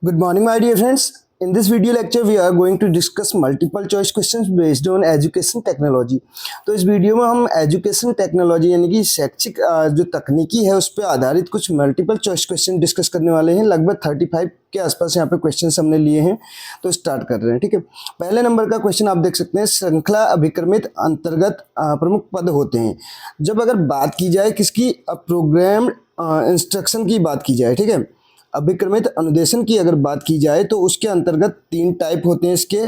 Good morning, my dear friends. In this video lecture, we are going to discuss multiple choice questions based on education technology. तो इस video में हम education technology यानी कि शैक्षिक जो तकनीकी है उस पर आधारित कुछ मल्टीपल चॉइस क्वेश्चन डिस्कस करने वाले हैं। लगभग 35 के आसपास यहाँ पे क्वेश्चंस हमने लिए हैं, तो स्टार्ट कर रहे हैं। ठीक है, पहले नंबर का क्वेश्चन आप देख सकते हैं, श्रृंखला अभिक्रमित अंतर्गत प्रमुख पद होते हैं। जब अगर बात की जाए किसकी, प्रोग्राम इंस्ट्रक्शन की बात की जाए, ठीक है, अभिक्रमित अनुदेशन की अगर बात की जाए तो उसके अंतर्गत 3 टाइप होते हैं इसके,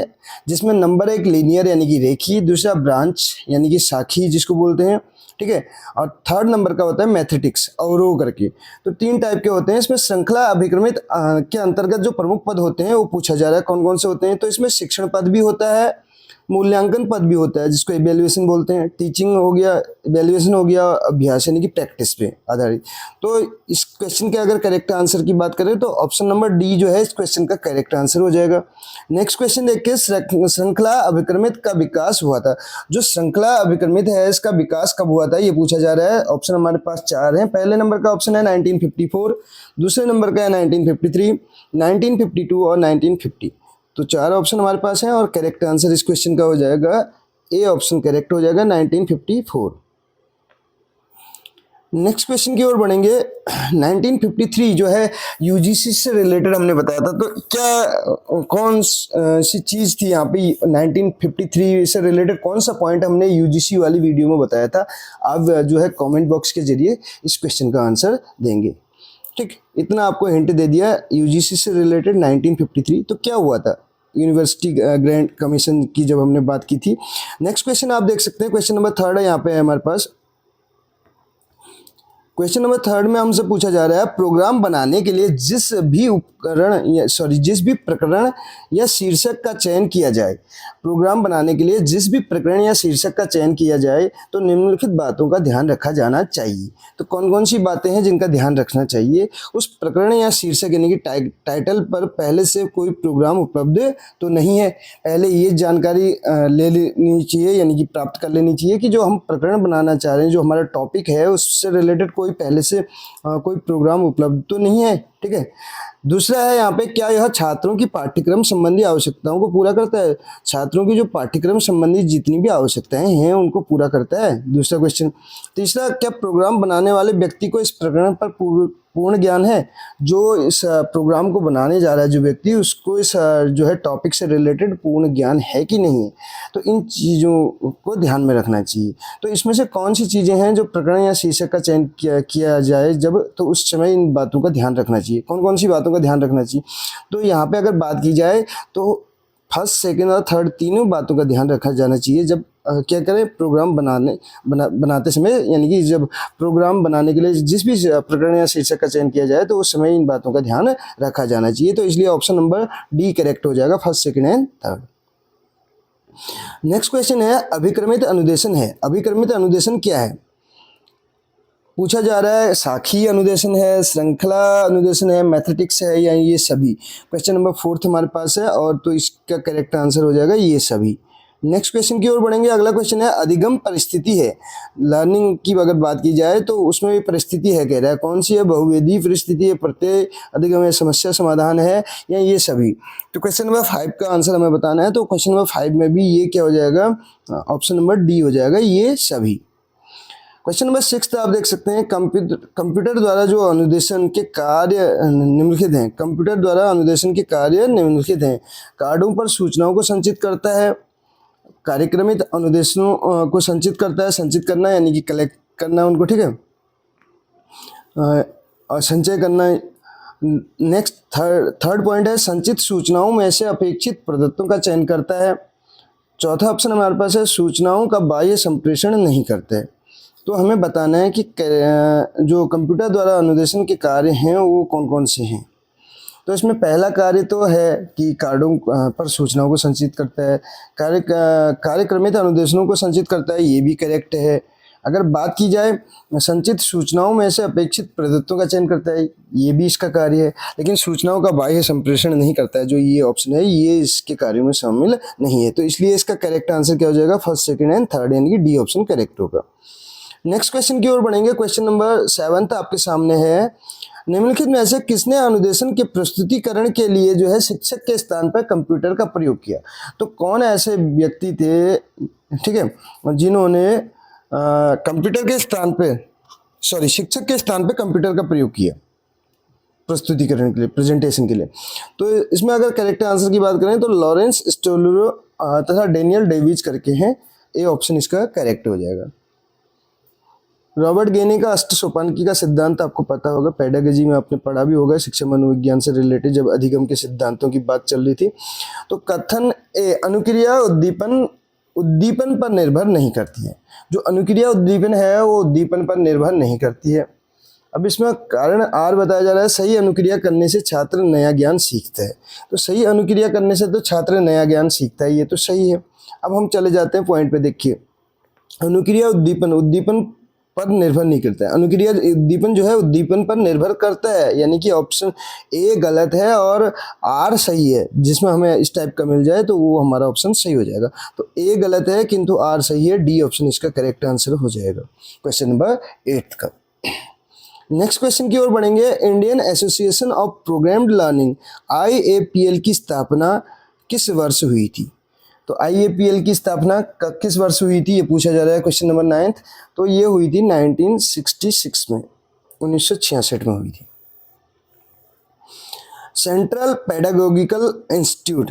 जिसमें नंबर 1 लीनियर यानी कि रेखीय, दूसरा ब्रांच यानी कि शाखी जिसको बोलते हैं, ठीक है, और थर्ड नंबर का होता है मैथेटिक्स, अवरोह करके। तो 3 टाइप के होते हैं। इसमें श्रृंखला अभिक्रमित के अंतर्गत जो प्रमुख पद होते हैं वो पूछा जा रहा है कौन कौन से होते हैं। तो इसमें शिक्षण पद भी होता है, मूल्यांकन पद भी होता है जिसको इवैल्यूएशन बोलते हैं, टीचिंग हो गया, इवैल्यूएशन हो गया, अभ्यास यानी कि प्रैक्टिस पे आधारित। तो इस क्वेश्चन के अगर करेक्ट आंसर की बात करें तो ऑप्शन नंबर डी जो है इस क्वेश्चन का करेक्ट आंसर हो जाएगा। नेक्स्ट क्वेश्चन देखिए, श्रृंखला अभिक्रमित का विकास हुआ था। जो श्रृंखला अभिक्रमित है इसका विकास कब हुआ था ये पूछा जा रहा है। ऑप्शन हमारे पास 4 हैं। पहले नंबर का ऑप्शन है 1954, दूसरे नंबर का है 1953, 1952 और 1950। तो 4 ऑप्शन हमारे पास हैं और करेक्ट आंसर इस क्वेश्चन का हो जाएगा ए ऑप्शन करेक्ट हो जाएगा 1954। नेक्स्ट क्वेश्चन की ओर बढ़ेंगे। 1953 जो है यूजीसी से रिलेटेड हमने बताया था, तो क्या कौन सी चीज़ थी यहाँ पे 1953 से रिलेटेड, कौन सा पॉइंट हमने यूजीसी वाली वीडियो में बताया था। आप जो है कमेंट बॉक्स के जरिए इस क्वेश्चन का आंसर देंगे। ठीक, इतना आपको हिंट दे दिया। यूजीसी से रिलेटेड 1953 तो क्या हुआ था, यूनिवर्सिटी ग्रांट कमीशन की जब हमने बात की थी। नेक्स्ट क्वेश्चन आप देख सकते हैं, क्वेश्चन नंबर 3 है यहाँ पे है हमारे पास। क्वेश्चन नंबर 3 में हमसे पूछा जा रहा है, प्रोग्राम बनाने के लिए जिस भी प्रकरण या शीर्षक का चयन किया जाए, प्रोग्राम बनाने के लिए जिस भी प्रकरण या शीर्षक का चयन किया जाए तो निम्नलिखित बातों का ध्यान रखा जाना चाहिए। तो कौन कौन सी बातें हैं जिनका ध्यान रखना चाहिए। उस प्रकरण या शीर्षक यानी कि टाइटल पर पहले से कोई प्रोग्राम उपलब्ध तो नहीं है, पहले ये जानकारी ले लेनी चाहिए यानी कि प्राप्त कर लेनी चाहिए कि जो हम प्रकरण बनाना चाह रहे हैं, जो हमारा टॉपिक है उससे रिलेटेड कोई पहले से कोई प्रोग्राम उपलब्ध तो नहीं है। ठीक है, दूसरा है यहाँ पे, क्या यह छात्रों की पाठ्यक्रम संबंधी आवश्यकताओं को पूरा करता है। छात्रों की जो पाठ्यक्रम संबंधी जितनी भी आवश्यकताएं हैं उनको पूरा करता है, दूसरा क्वेश्चन। तीसरा, क्या प्रोग्राम बनाने वाले व्यक्ति को इस प्रकरण पर पूर्ण ज्ञान है। जो इस प्रोग्राम को बनाने जा रहा है जो व्यक्ति, उसको इस जो है टॉपिक से रिलेटेड पूर्ण ज्ञान है कि नहीं है। तो इन चीज़ों को ध्यान में रखना चाहिए। तो इसमें से कौन सी चीज़ें हैं जो प्रकरण या शीर्षक का चयन किया जाए जब, तो उस समय इन बातों का ध्यान रखना चाहिए। कौन कौन सी बातों का ध्यान रखना चाहिए, तो यहाँ पे अगर बात की जाए तो फर्स्ट, सेकंड और थर्ड तीनों बातों का ध्यान रखा जाना चाहिए जब क्या करें, प्रोग्राम बनाते समय, यानी कि जब प्रोग्राम बनाने के लिए जिस भी प्रकरण या शीर्षक का चयन किया जाए तो उस समय इन बातों का ध्यान रखा जाना चाहिए। तो इसलिए ऑप्शन नंबर डी करेक्ट हो जाएगा, first, second and third. Next question है, अभिक्रमित अनुदेशन है। अभिक्रमित अनुदेशन क्या है पूछा जा रहा है। शाखीय अनुदेशन है, श्रृंखला अनुदेशन है, मैथेटिक्स है, या ये सभी। क्वेश्चन नंबर 4 हमारे पास है और तो इसका करेक्ट आंसर हो जाएगा ये सभी। नेक्स्ट क्वेश्चन की ओर बढ़ेंगे। अगला क्वेश्चन है, अधिगम परिस्थिति है। लर्निंग की अगर बात की जाए तो उसमें भी परिस्थिति है, कह रहा है कौन सी है, बहुवेदी परिस्थिति है, प्रत्यय अधिगम है, समस्या समाधान है, या ये सभी। तो क्वेश्चन नंबर 5 का आंसर हमें बताना है। तो क्वेश्चन नंबर 5 में भी ये क्या हो जाएगा, ऑप्शन नंबर डी हो जाएगा, ये सभी। क्वेश्चन नंबर 6 आप देख सकते हैं, कंप्यूटर द्वारा जो अनुदेशन के कार्य निम्नलिखित हैं। कंप्यूटर द्वारा अनुदेशन के कार्य निम्नलिखित हैं। कार्डों पर सूचनाओं को संचित करता है, कार्यक्रमित अनुदेशों को संचित करता है, संचित करना यानी कि कलेक्ट करना उनको, ठीक है, और संचय करना। नेक्स्ट थर्ड पॉइंट है, संचित सूचनाओं में से अपेक्षित प्रदत्तों का चयन करता है। चौथा ऑप्शन हमारे पास है, सूचनाओं का बाह्य संप्रेषण नहीं करता है। तो हमें बताना है कि जो कंप्यूटर द्वारा अनुदेशन के कार्य हैं वो कौन कौन से हैं। तो इसमें पहला कार्य तो है कि कार्डों पर सूचनाओं को संचित करता है, कार्यक्रमित अनुदेशनों को संचित करता है, ये भी करेक्ट है। अगर बात की जाए संचित सूचनाओं में से अपेक्षित प्रदत्तों का चयन करता है, ये भी इसका कार्य है। लेकिन सूचनाओं का बाह्य संप्रेषण नहीं करता है, जो ये ऑप्शन है ये इसके कार्यों में शामिल नहीं है। तो इसलिए इसका करेक्ट आंसर क्या हो जाएगा, फर्स्ट, सेकेंड एंड थर्ड, यानी कि डी ऑप्शन करेक्ट होगा। नेक्स्ट क्वेश्चन की ओर बढ़ेंगे। क्वेश्चन नंबर 7 आपके सामने है, निम्नलिखित में से किसने अनुदेशन के प्रस्तुतिकरण के लिए जो है शिक्षक के स्थान पर कंप्यूटर का प्रयोग किया? तो कौन ऐसे व्यक्ति थे, ठीक है, जिन्होंने कंप्यूटर के स्थान पे, सॉरी, शिक्षक के स्थान पे कंप्यूटर का प्रयोग किया प्रस्तुतिकरण के लिए, प्रेजेंटेशन के लिए? तो इसमें अगर करेक्ट आंसर की बात करें तो लॉरेंस स्टोलरो तथा डेनियल डेविज करके हैं। ए ऑप्शन इसका करेक्ट हो जाएगा। रॉबर्ट गेनी का अष्ट सोपानकी का सिद्धांत आपको पता होगा, पेडागोजी में आपने पढ़ा भी होगा, शिक्षा मनोविज्ञान से रिलेटेड जब अधिगम के सिद्धांतों की बात चल रही थी। तो कथन ए, अनुक्रिया उद्दीपन पर निर्भर नहीं करती है। जो अनुक्रिया उद्दीपन है वो उद्दीपन पर निर्भर नहीं करती है। अब इसमें कारण आर बताया जा रहा है, सही अनुक्रिया करने से छात्र नया ज्ञान सीखता है। तो सही अनुक्रिया करने से तो छात्र नया ज्ञान सीखता है, ये तो सही है। अब हम चले जाते हैं पॉइंट पे, देखिए अनुक्रिया उद्दीपन पर निर्भर नहीं करता है। अनुक्रिया उद्दीपन जो है उद्दीपन पर निर्भर करता है, यानी कि ऑप्शन ए गलत है और आर सही है। जिसमें हमें इस टाइप का मिल जाए तो वो हमारा ऑप्शन सही हो जाएगा। तो ए गलत है किंतु आर सही है, डी ऑप्शन इसका करेक्ट आंसर हो जाएगा क्वेश्चन नंबर 8 का। नेक्स्ट क्वेश्चन की ओर बढ़ेंगे। Indian association of programmed learning IAPL की स्थापना किस वर्ष हुई थी? तो IAPL की स्थापना किस वर्ष हुई थी, ये पूछा जा रहा है क्वेश्चन नंबर 9। तो ये हुई थी 1966 में, 1966 में हुई थी। सेंट्रल पेडागोजिकल इंस्टीट्यूट,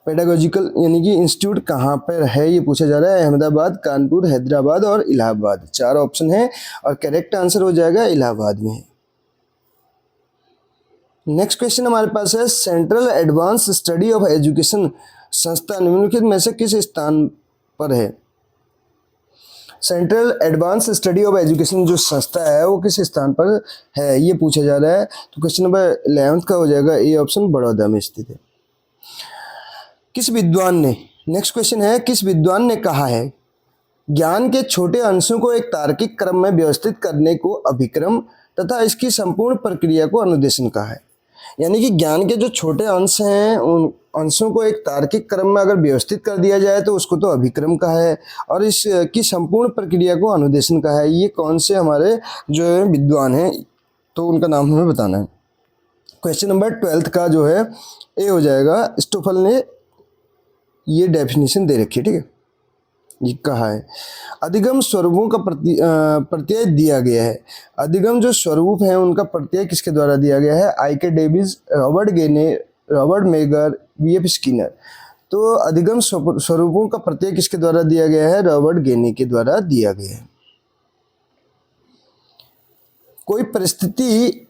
पेडागोजिकल यानी कि इंस्टीट्यूट कहाँ पर है, ये पूछा जा रहा है। अहमदाबाद, कानपुर, हैदराबाद और इलाहाबाद, 4 ऑप्शन है और करेक्ट आंसर हो जाएगा इलाहाबाद में। नेक्स्ट क्वेश्चन हमारे पास है, central advance study of education संस्था निम्नलिखित में से किस स्थान पर है? Central advance study of education जो संस्था है वो किस स्थान पर है, ये पूछा जा रहा है। तो क्वेश्चन नंबर 11 का हो जाएगा ए ऑप्शन, बड़ौदा में स्थित है। किस विद्वान ने, नेक्स्ट क्वेश्चन है, किस विद्वान ने कहा है ज्ञान के छोटे अंशों को एक तार्किक क्रम में व्यवस्थित करने को अभिक्रम तथा इसकी संपूर्ण प्रक्रिया को अनुदेशन कहा है? यानी कि ज्ञान के जो छोटे अंश हैं उन अंशों को एक तार्किक क्रम में अगर व्यवस्थित कर दिया जाए तो उसको तो अभिक्रम कहा है और इसकी संपूर्ण प्रक्रिया को अनुदेशन कहा है। ये कौन से हमारे जो है विद्वान हैं, तो उनका नाम हमें बताना है। क्वेश्चन नंबर 12 का जो है ए हो जाएगा। स्टोफल ने ये डेफिनेशन दे रखी है, ठीक है। ये कहा है अधिगम स्वरूपों का प्रत्यय दिया गया है। अधिगम जो स्वरूप हैं उनका प्रत्यय किसके द्वारा दिया गया है? IK डेविस, रॉबर्ट गेने, रॉबर्ट मेगर, BF स्किनर। तो अधिगम स्वरूपों का प्रत्यय किसके द्वारा दिया गया है? रॉबर्ट गेने के द्वारा दिया गया है। कोई परिस्थिति,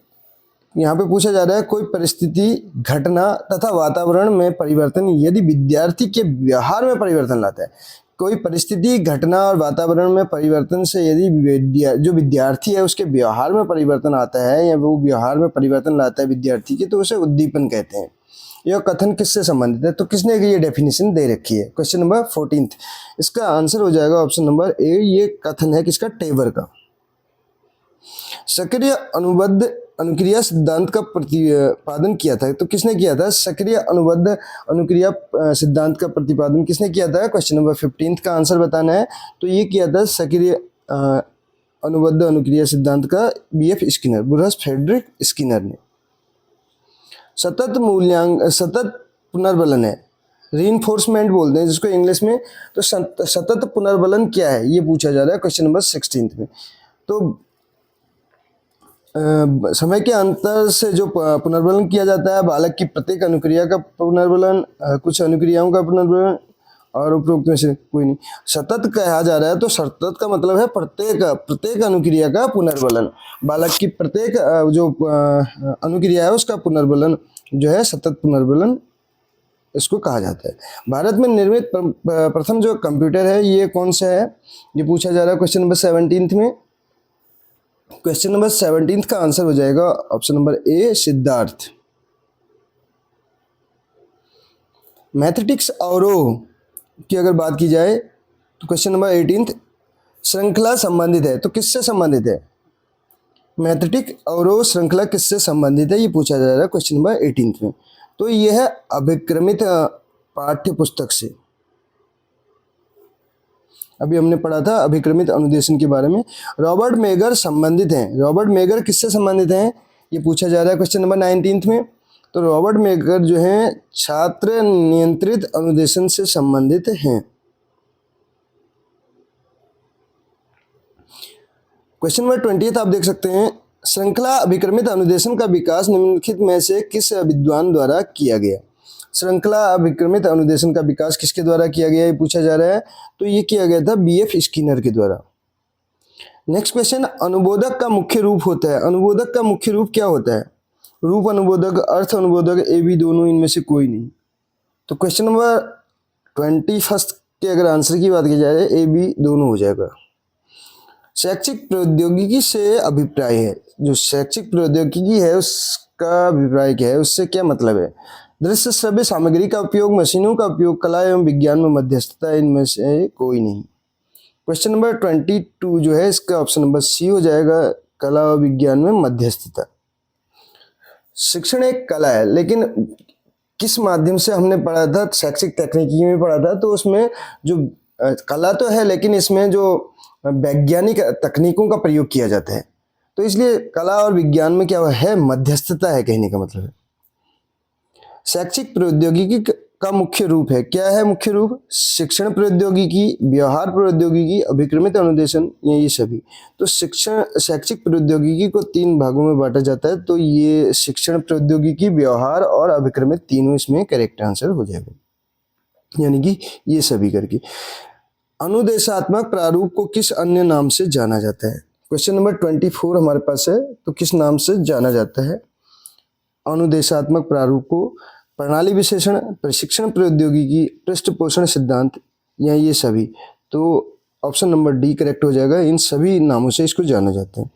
यहाँ पे पूछा जा रहा है, कोई परिस्थिति, घटना तथा वातावरण में परिवर्तन यदि विद्यार्थी के व्यवहार में परिवर्तन लाता है। कोई परिस्थिति, घटना और वातावरण में परिवर्तन से यदि जो विद्यार्थी है उसके व्यवहार में परिवर्तन आता है या वो व्यवहार में परिवर्तन लाता है विद्यार्थी के, तो उसे उद्दीपन कहते हैं। यह कथन किससे संबंधित है? तो किसने ये डेफिनेशन दे रखी है? क्वेश्चन नंबर 14, इसका आंसर हो जाएगा ऑप्शन नंबर ए। ये कथन है किसका? टेबर का। सक्रिय अनुबद्ध अनुक्रिया सिद्धांत का प्रतिपादन किया था, तो किसने किया था? सक्रिय अनुबद्ध अनुक्रिया सिद्धांत का प्रतिपादन किसने किया था? क्वेश्चन नंबर 15 का आंसर बताना है। तो ये किया था सक्रिय अनुबद्ध अनुक्रिया सिद्धांत का BF स्किनर, बुरहस फ्रेडरिक स्किनर ने। सतत पुनर्बलन है, रीइंफोर्समेंट बोलते हैं जिसको इंग्लिश में। तो सतत पुनर्बलन क्या है ये पूछा जा रहा है क्वेश्चन नंबर 16 में। तो समय के अंतर से जो पुनर्बलन किया जाता है, बालक की प्रत्येक अनुक्रिया का पुनर्बलन, कुछ अनुक्रियाओं का पुनर्बलन और उपरोक्त में से कोई नहीं। सतत कहा जा रहा है तो सतत का मतलब है प्रत्येक अनुक्रिया का पुनर्बलन। बालक की प्रत्येक जो अनुक्रिया है उसका पुनर्बलन जो है सतत पुनर्बलन इसको कहा जाता है। भारत में निर्मित प्रथम जो कंप्यूटर है ये कौन सा है, ये पूछा जा रहा है क्वेश्चन नंबर 17 में। क्वेश्चन नंबर 17 का आंसर हो जाएगा option number A, Siddharth. Mathematics अवरोह की अगर बात की जाए तो क्वेश्चन नंबर 18 श्रृंखला संबंधित है, तो किससे संबंधित है? मैथमेटिक्स अवरोह श्रृंखला किससे संबंधित है ये पूछा जा रहा है क्वेश्चन नंबर 18 में। तो यह है अभिक्रमित पाठ्य पुस्तक से। अभी हमने पढ़ा था अभिक्रमित अनुदेशन के बारे में। रॉबर्ट मेगर संबंधित हैं। रॉबर्ट मेगर किससे संबंधित हैं, ये पूछा जा रहा है क्वेश्चन नंबर 19 में। तो रॉबर्ट मेगर जो हैं छात्र नियंत्रित अनुदेशन से संबंधित हैं। क्वेश्चन नंबर 20 आप देख सकते हैं, श्रृंखला अभिक्रमित अनुदेशन का विकास निम्नलिखित में से किस विद्वान द्वारा किया गया। श्रृंखला अभिक्रमित अनुदेशन का विकास किसके द्वारा किया गया, ये पूछा जा रहा है। तो ये किया गया था बीएफ स्किनर के द्वारा। नेक्स्ट क्वेश्चन, अनुबोधक का मुख्य रूप होता है। अनुबोधक का मुख्य रूप क्या होता है, रूप अनुबोधक, अर्थ अनुबोधक, ए बी दोनों, इनमें से कोई नहीं। तो क्वेश्चन नंबर 21 के अगर आंसर की बात की जाए ए बी दोनों हो जाएगा। शैक्षिक प्रौद्योगिकी से अभिप्राय है, जो शैक्षिक प्रौद्योगिकी है उसका अभिप्राय क्या है, उससे क्या मतलब है। दृश्य श्रव्य सामग्री का उपयोग, मशीनों का उपयोग, कला एवं विज्ञान में मध्यस्थता, इनमें से कोई नहीं। क्वेश्चन नंबर 22 जो है इसका ऑप्शन नंबर सी हो जाएगा, कला और विज्ञान में मध्यस्थता। शिक्षण एक कला है, लेकिन किस माध्यम से हमने पढ़ा था, शैक्षिक तकनीकी में पढ़ा था, तो उसमें जो कला तो है लेकिन इसमें जो वैज्ञानिक तकनीकों का प्रयोग किया जाता है, तो इसलिए कला और विज्ञान में क्या है, मध्यस्थता है, कहने का मतलब है। शैक्षिक प्रौद्योगिकी का मुख्य रूप है, क्या है मुख्य रूप, शिक्षण प्रौद्योगिकी, व्यवहार प्रौद्योगिकी, अभिक्रमित अनुदेशन, ये सभी। तो शिक्षण शैक्षिक प्रौद्योगिकी को 3 भागों में बांटा जाता है, तो ये शिक्षण प्रौद्योगिकी, व्यवहार और अभिक्रमित तीनों इसमें करेक्ट आंसर हो जाएगा, यानी कि ये सभी करके। अनुदेशात्मक प्रारूप को किस अन्य नाम से जाना जाता है। क्वेश्चन नंबर 24 हमारे पास है, तो किस नाम से जाना जाता है अनुदेशात्मक प्रारूप को, प्रणाली विश्लेषण, प्रशिक्षण प्रौद्योगिकी, पृष्ठपोषण सिद्धांत, या ये सभी। तो ऑप्शन नंबर डी करेक्ट हो जाएगा, इन सभी नामों से इसको जाना जाता है।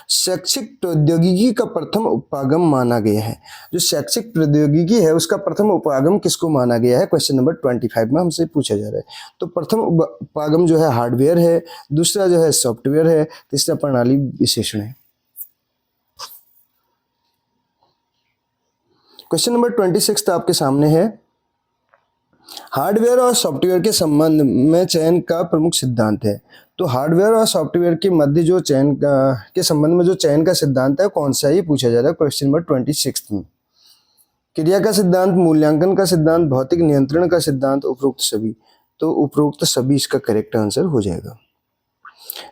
शैक्षिक प्रौद्योगिकी का प्रथम उपागम माना गया है, जो शैक्षिक प्रौद्योगिकी है उसका प्रथम उपागम किसको माना गया है, क्वेश्चन नंबर 25 में हमसे पूछा जा रहा है। तो प्रथम उपागम जो है हार्डवेयर है, दूसरा जो है सॉफ्टवेयर है, तीसरा प्रणाली विश्लेषण है। क्वेश्चन नंबर 26 आपके सामने है, हार्डवेयर और सॉफ्टवेयर के संबंध में चयन का प्रमुख सिद्धांत है। तो हार्डवेयर और सॉफ्टवेयर के मध्य जो चयन के संबंध में जो चयन का सिद्धांत है कौन सा है, ये पूछा जा रहा है क्वेश्चन नंबर 26 में। क्रिया का सिद्धांत, मूल्यांकन का सिद्धांत, भौतिक नियंत्रण का सिद्धांत, उपरोक्त सभी। तो उपरोक्त सभी इसका करेक्ट आंसर हो जाएगा।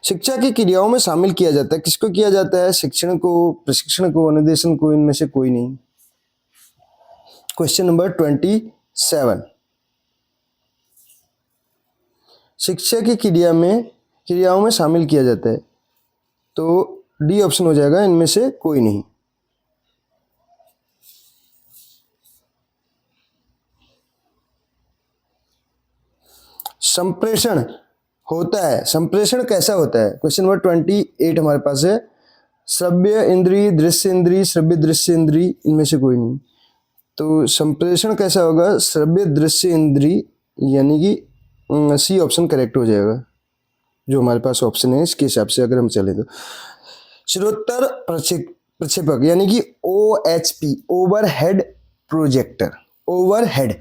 शिक्षा की क्रियाओं में शामिल किया जाता है, किसको किया जाता है, शिक्षण को, प्रशिक्षण को, अनुदेशन को, इनमें से कोई नहीं। क्वेश्चन नंबर 27, शिक्षा की क्रियाओं में शामिल किया जाता है, तो डी ऑप्शन हो जाएगा, इनमें से कोई नहीं। संप्रेषण होता है, संप्रेषण कैसा होता है, क्वेश्चन नंबर 28 हमारे पास है, श्रव्य इंद्री, दृश्य इंद्री, श्रव्य दृश्य इंद्री, इनमें से कोई नहीं। तो संप्रेषण कैसा होगा, श्रव्य दृश्य इंद्री, यानी कि सी ऑप्शन करेक्ट हो जाएगा, जो हमारे पास ऑप्शन है इसके हिसाब से अगर हम चले तो। श्रोत्र प्रक्षेपक यानी कि OHP, overhead projector, overhead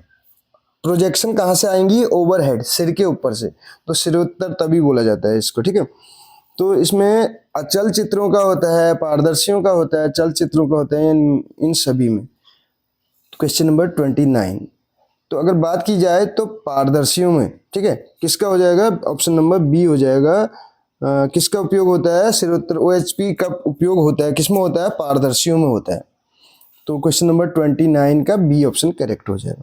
projection कहाँ से आएंगी, ओवरहेड, सिर के ऊपर से, तो सिरोत्तर तभी बोला जाता है इसको, ठीक है। तो इसमें अचल चित्रों का होता है, पारदर्शियों का होता है, चल चित्रों का होता है, इन सभी में। क्वेश्चन नंबर 29, तो अगर बात की जाए तो पारदर्शियों में, ठीक है, किसका हो जाएगा, ऑप्शन नंबर बी हो जाएगा। किसका उपयोग होता है, सिरोत्तर OHP का उपयोग होता है, किसमें होता है, पारदर्शियों में होता है। तो क्वेश्चन नंबर 29 का बी ऑप्शन करेक्ट हो जाएगा,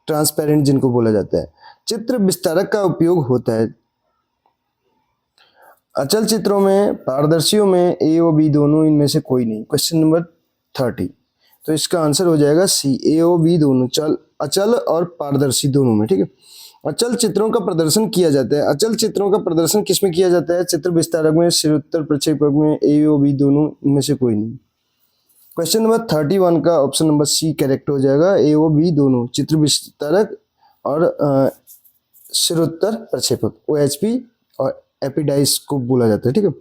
ट्रांसपेरेंट जिनको बोला जाता है। चित्र विस्तारक का उपयोग होता है अचल चित्रों में, पारदर्शियों में, ए और बी दोनों, इनमें से कोई नहीं। क्वेश्चन नंबर 30, तो इसका आंसर हो जाएगा सी, ए और बी दोनों, अचल और पारदर्शी दोनों में, ठीक है। अचल चित्रों का प्रदर्शन किया जाता है, अचल चित्रों का प्रदर्शन किसमें किया जाता है, चित्र विस्तारक में, सिरोत्तर प्रक्षेपक में, ए और बी दोनों, इनमें से कोई नहीं। क्वेश्चन नंबर 31 का ऑप्शन नंबर सी करेक्ट हो जाएगा, ए और बी दोनों, चित्र विस्तारक और सिरोत्तर प्रक्षेपक, OHP और एपिडाइस को बोला जाता है, ठीक है।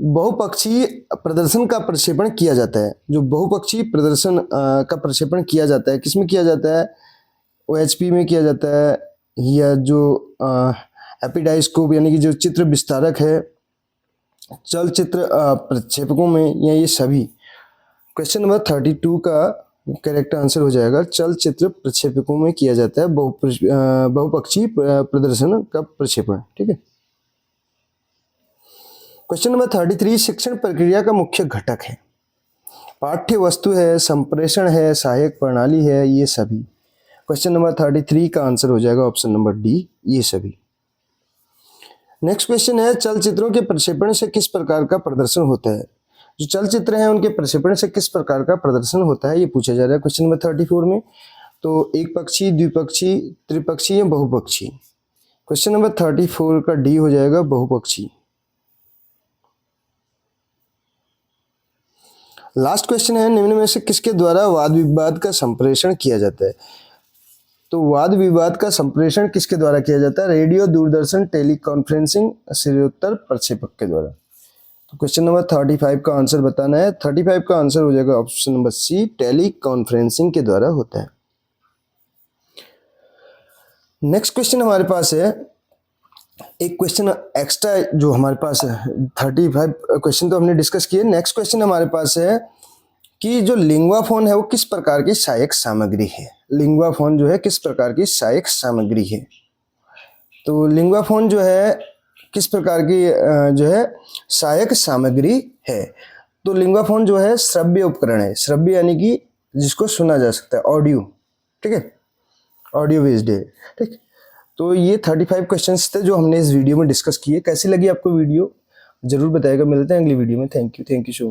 बहुपक्षीय प्रदर्शन का प्रक्षेपण किया जाता है, जो बहुपक्षीय प्रदर्शन का प्रक्षेपण किया जाता है, किसमें किया जाता है, OHP में किया जाता है, या जो एपिडाइस्कोप यानी कि जो चित्र विस्तारक है, चलचित्र प्रक्षेपकों में, या ये सभी। क्वेश्चन नंबर 32 का करेक्ट आंसर हो जाएगा चलचित्र प्रक्षेपकों में किया जाता है बहुपक्षीय प्रदर्शन का प्रक्षेपण। ठीक है। क्वेश्चन नंबर 33 शिक्षण प्रक्रिया का मुख्य घटक है। पाठ्य वस्तु है, संप्रेषण है, सहायक प्रणाली है, ये सभी। क्वेश्चन नंबर 33 का आंसर हो जाएगा ऑप्शन नंबर डी, ये सभी। नेक्स्ट क्वेश्चन है चलचित्रों के प्रक्षेपण से किस प्रकार का प्रदर्शन होता है। जो चलचित्र हैं उनके प्रक्षेपण से किस प्रकार का प्रदर्शन होता है, ये पूछा जा रहा है क्वेश्चन नंबर 34 में। तो एक पक्षी, द्विपक्षी, त्रिपक्षी या बहुपक्षी। क्वेश्चन नंबर 34 का डी हो जाएगा बहुपक्षी। लास्ट क्वेश्चन है निम्न में से किसके द्वारा वाद विवाद का संप्रेषण किया जाता है। तो वाद विवाद का संप्रेषण किसके द्वारा किया जाता है। रेडियो, दूरदर्शन, टेलीकॉन्फ्रेंसिंग, सीरोत्तर प्रक्षेपक के द्वारा। तो क्वेश्चन नंबर 35 का आंसर बताना है। 35 का आंसर हो जाएगा ऑप्शन नंबर सी, टेलीकॉन्फ्रेंसिंग के द्वारा होता है। नेक्स्ट क्वेश्चन हमारे पास है, एक क्वेश्चन एक्स्ट्रा जो हमारे पास है, 35 क्वेश्चन तो हमने डिस्कस किए। नेक्स्ट क्वेश्चन हमारे पास है कि जो लिंगुआ फोन है वो किस प्रकार की सहायक सामग्री है। लिंगुआ फोन जो है किस प्रकार की सहायक सामग्री है। तो लिंगुआ फोन जो है किस प्रकार की जो है सहायक सामग्री है। तो लिंगुआ फोन जो है श्रव्य उपकरण है। श्रव्य यानी कि जिसको सुना जा सकता है, ऑडियो। ठीक है, ऑडियो बेस्ड है। ठीक, तो ये 35 क्वेश्चंस थे जो हमने इस वीडियो में डिस्कस किए। कैसी लगी आपको वीडियो जरूर बताइएगा। मिलते हैं अगली वीडियो में। Thank you so much.